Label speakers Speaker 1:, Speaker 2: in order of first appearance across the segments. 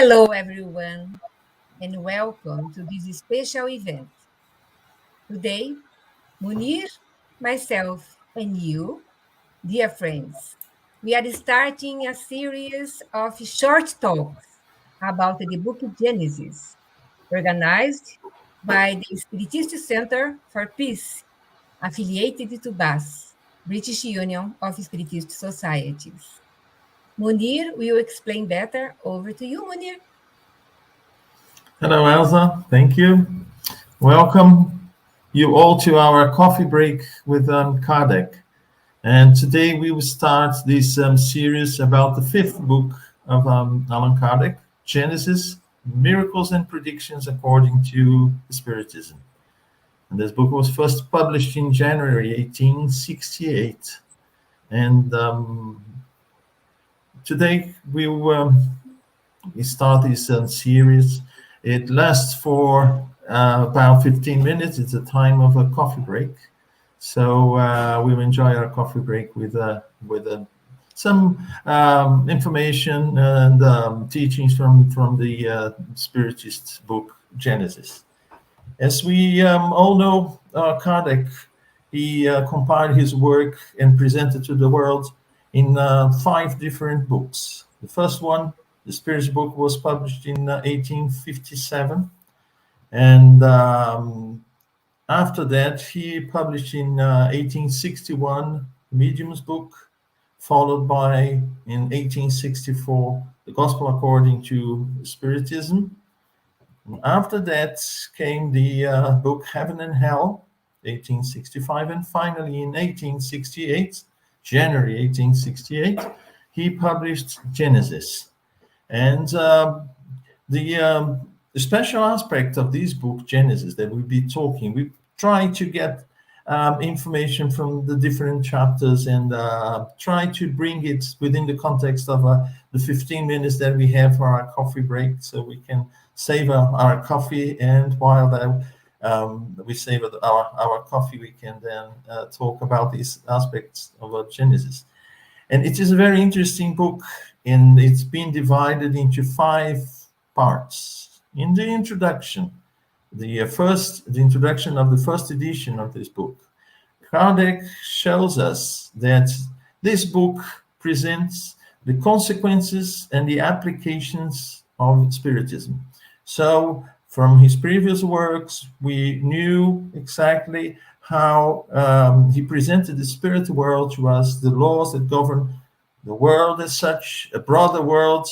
Speaker 1: Hello, everyone, and welcome to this special event. Today, Munir, myself, and you, dear friends, we are starting a series of short talks about the book Genesis, organized by the Spiritist Center for Peace, affiliated to BAS, British Union of Spiritist Societies. Munir will explain better. Over to you, Munir.
Speaker 2: Hello, Elsa. Thank you. Welcome you all to our coffee break with Kardec. And today we will start this series about the fifth book of Allan Kardec, Genesis, Miracles and Predictions According to Spiritism. And this book was first published in January 1868. And today we start this series. It lasts for about 15 minutes. It's a time of a coffee break. So we'll enjoy our coffee break with some information and teachings from the Spiritist book, Genesis. As we all know, Kardec, he compiled his work and presented to the world in 5 different books. The first one, the Spiritist book, was published in 1857. And after that, he published in 1861 the Medium's book, followed by, in 1864, the Gospel According to Spiritism. And after that came the book Heaven and Hell, 1865. And finally, in 1868, January 1868, he published Genesis. And the special aspect of this book, Genesis, that we'll be talking, we try to get information from the different chapters and try to bring it within the context of the 15 minutes that we have for our coffee break, so we can savor our coffee, and while we savor our coffee, we can then talk about these aspects of Genesis. And it is a very interesting book, and it's been divided into 5 parts. In the introduction, the introduction of the first edition of this book, Kardec shows us that this book presents the consequences and the applications of Spiritism. So from his previous works, we knew exactly how he presented the spirit world to us, the laws that govern the world as such, a broader world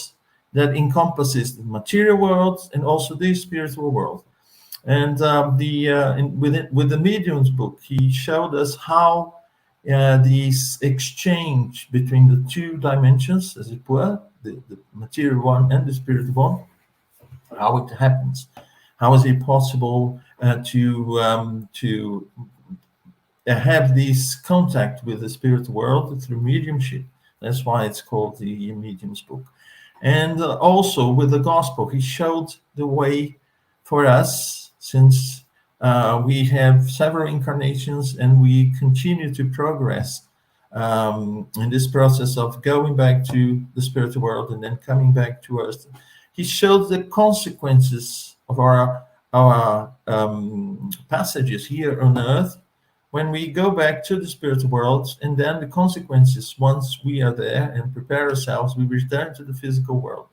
Speaker 2: that encompasses the material world and also the spiritual world. And with the Medium's book, he showed us how this exchange between the 2 dimensions, as it were, the material one and the spiritual one, how it happens. How is it possible to have this contact with the spirit world through mediumship? That's why it's called the Medium's book. And also with the gospel, he showed the way for us, since we have several incarnations and we continue to progress in this process of going back to the spiritual world and then coming back to earth. He showed the consequences of our passages here on earth when we go back to the spiritual world, and then the consequences once we are there and prepare ourselves, we return to the physical world.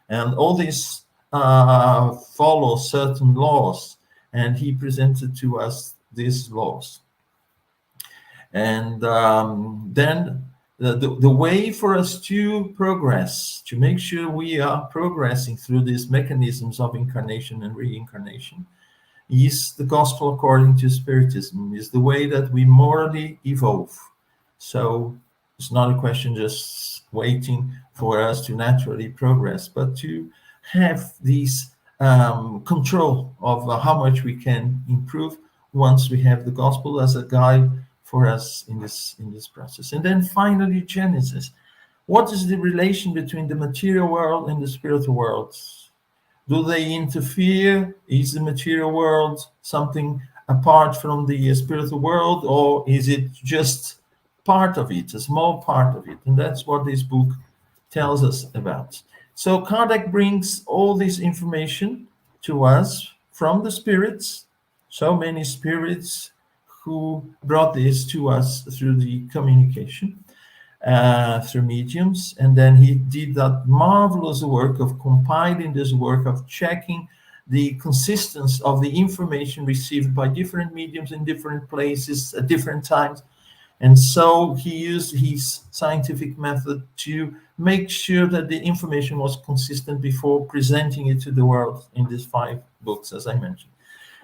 Speaker 2: And all this follow certain laws, and he presented to us these laws. And then the way for us to progress, to make sure we are progressing through these mechanisms of incarnation and reincarnation, is the Gospel According to Spiritism, is the way that we morally evolve. So it's not a question just waiting for us to naturally progress, but to have this control of how much we can improve once we have the Gospel as a guide for us in this process. And then finally, Genesis. What is the relation between the material world and the spiritual world? Do they interfere? Is the material world something apart from the spiritual world, or is it just part of it, a small part of it? And that's what this book tells us about. So Kardec brings all this information to us from the spirits, so many spirits who brought this to us through the communication, through mediums. And then he did that marvelous work of compiling this work, of checking the consistency of the information received by different mediums in different places at different times. And so he used his scientific method to make sure that the information was consistent before presenting it to the world in these 5 books, as I mentioned.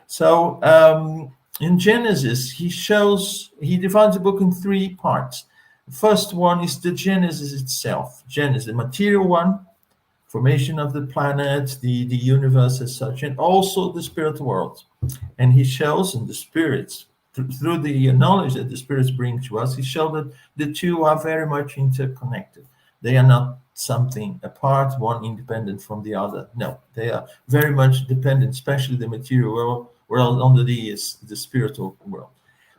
Speaker 2: So in Genesis, he divides the book in 3 parts. The first one is the Genesis itself. Genesis, the material one, formation of the planet, the universe as such, and also the spirit world. And he shows in the spirits, through the knowledge that the spirits bring to us, he showed that the two are very much interconnected. They are not something apart, one independent from the other. No, they are very much dependent, especially the material world under the spiritual world.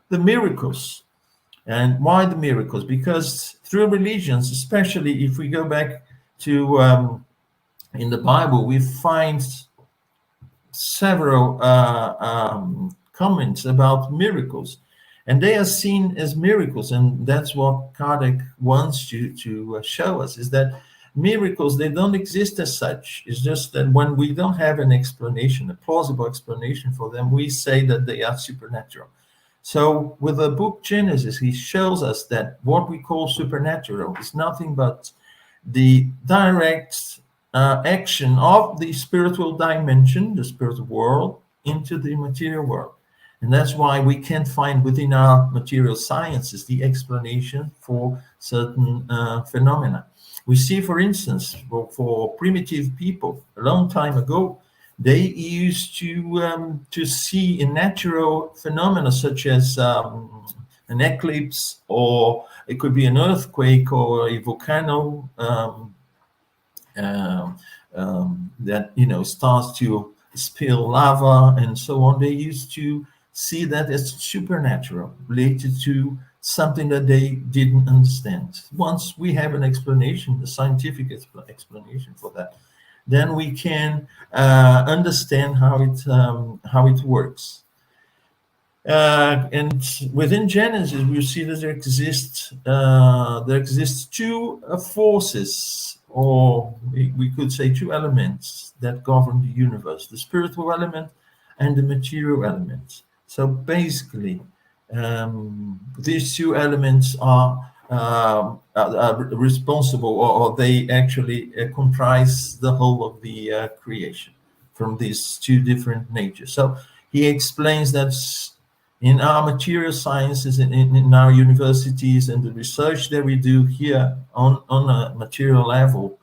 Speaker 2: The miracles. And why the miracles? Because through religions, especially if we go back to in the Bible, we find several comments about miracles, and they are seen as miracles. And that's what Kardec wants to show us, is that miracles, they don't exist as such. It's just that when we don't have an explanation, a plausible explanation for them, we say that they are supernatural. So with the book Genesis, he shows us that what we call supernatural is nothing but the direct action of the spiritual dimension, the spiritual world, into the material world. And that's why we can't find within our material sciences the explanation for certain phenomena. We see, for instance, for primitive people, a long time ago, they used to see in natural phenomena such as an eclipse, or it could be an earthquake or a volcano that starts to spill lava and so on. They used to see that as supernatural, related to something that they didn't understand. Once we have an explanation, a scientific explanation for that, then we can understand how it works. And within Genesis, we see that there exists 2 forces, or we could say 2 elements that govern the universe: the spiritual element and the material element. So basically, these 2 elements are responsible, or they actually comprise the whole of the creation from these 2 different natures. So he explains that in our material sciences, in our universities, and the research that we do here on a material level,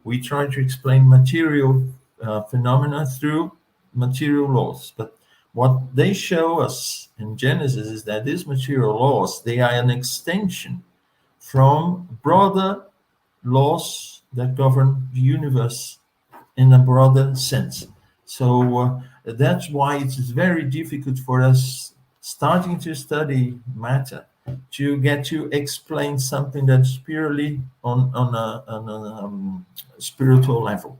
Speaker 2: we try to explain material phenomena through material laws. But what they show us in Genesis is that these material laws, they are an extension from broader laws that govern the universe in a broader sense. So that's why it is very difficult for us, starting to study matter, to get to explain something that's purely on a spiritual level.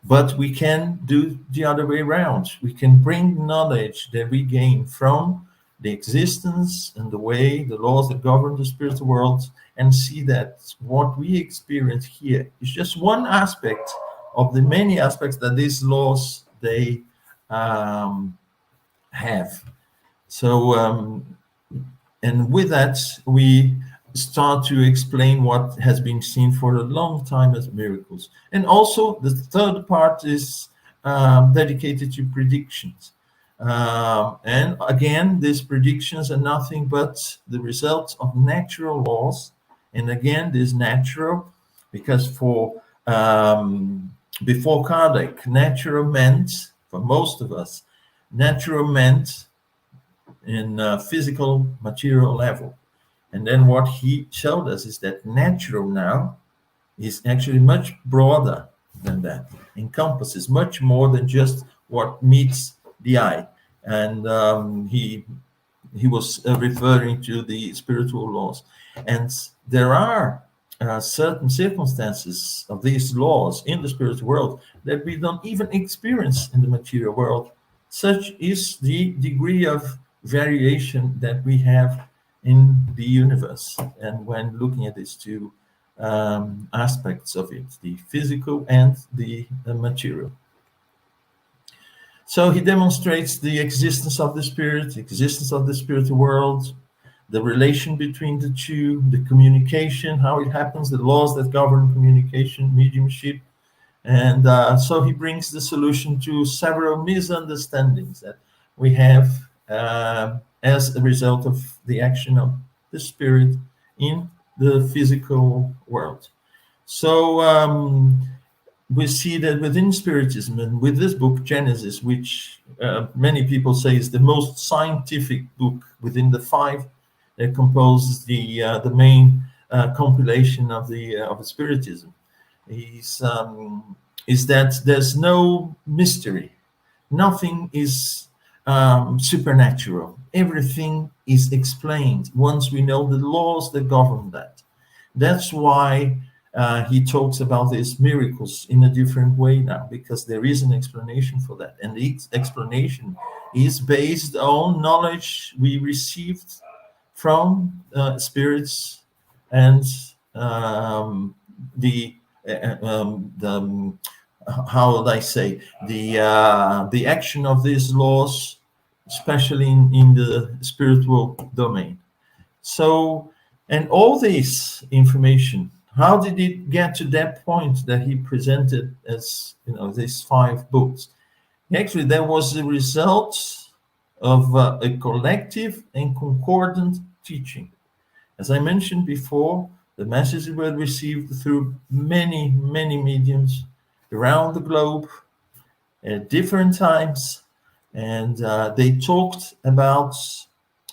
Speaker 2: But we can do the other way around. We can bring knowledge that we gain from the existence and the way, the laws that govern the spiritual world, and see that what we experience here is just one aspect of the many aspects that these laws, they have. So, and with that, we start to explain what has been seen for a long time as miracles. And also, the third part is dedicated to predictions. And again, these predictions are nothing but the result of natural laws. And again, this natural, because for before Kardec, natural meant, for most of us, natural meant in physical material level. And then what he showed us is that natural now is actually much broader than that, encompasses much more than just what meets the eye. And he was referring to the spiritual laws. And there are certain circumstances of these laws in the spiritual world that we don't even experience in the material world. Such is the degree of variation that we have in the universe. And when looking at these two aspects of it, the physical and the material. So he demonstrates the existence of the spirit, the existence of the spiritual world, the relation between the two, the communication, how it happens, the laws that govern communication, mediumship. And so he brings the solution to several misunderstandings that we have as a result of the action of the spirit in the physical world. So we see that within Spiritism and with this book, Genesis, which many people say is the most scientific book within the five that composes the main compilation of the Spiritism, is that there's no mystery. Nothing is supernatural. Everything is explained once we know the laws that govern that. That's why he talks about these miracles in a different way now, because there is an explanation for that. And the explanation is based on knowledge we received from spirits and the how would I say, the action of these laws, especially in the spiritual domain. So, and all this information, how did it get to that point that he presented as, these five books? Actually, that was the result of a collective and concordant teaching. As I mentioned before, the messages were received through many, many mediums around the globe at different times, and they talked about,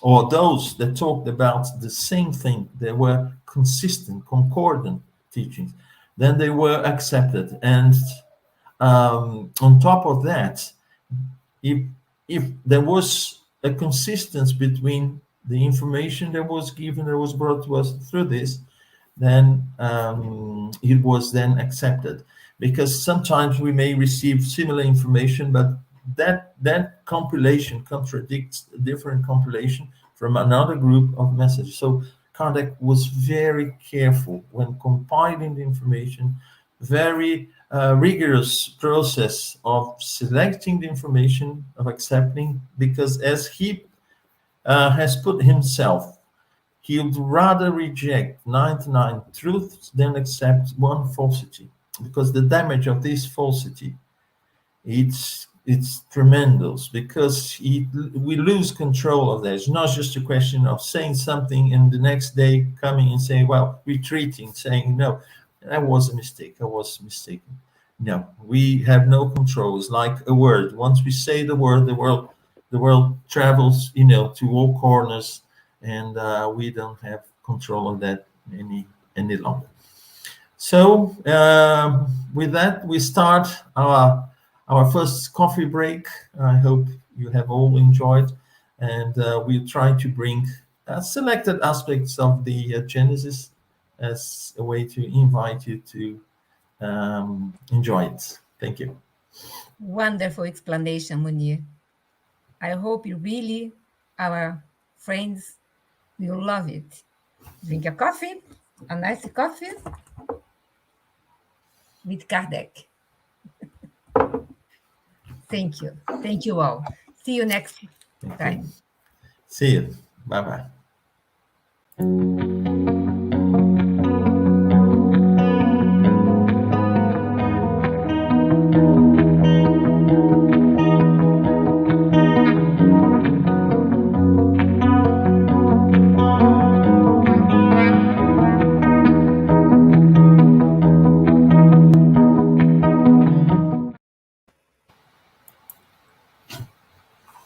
Speaker 2: or those that talked about the same thing, they were consistent, concordant teachings, then they were accepted. And on top of that, if there was a consistency between the information that was given, that was brought to us through this, then it was then accepted. Because sometimes we may receive similar information, but that compilation contradicts a different compilation from another group of messages. So Kardec was very careful when compiling the information, very rigorous process of selecting the information, of accepting, because as he has put himself, he would rather reject 99 truths than accept one falsity, because the damage of this falsity, it's tremendous, because we lose control of that. It's not just a question of saying something and the next day coming and saying, well, retreating, saying, no, that was a mistake, I was mistaken. No, we have no control. It's like a word. Once we say the word, the world travels, to all corners, and we don't have control of that any longer. So with that, we start our first coffee break. I hope you have all enjoyed, and we'll try to bring selected aspects of the Genesis as a way to invite you to enjoy it. Thank you.
Speaker 1: Wonderful explanation, Munir. I hope you really, our friends, will love it. Drink a coffee, a nice coffee with Kardec. Thank you. Thank you all. See you next time.
Speaker 2: See you. Bye-bye.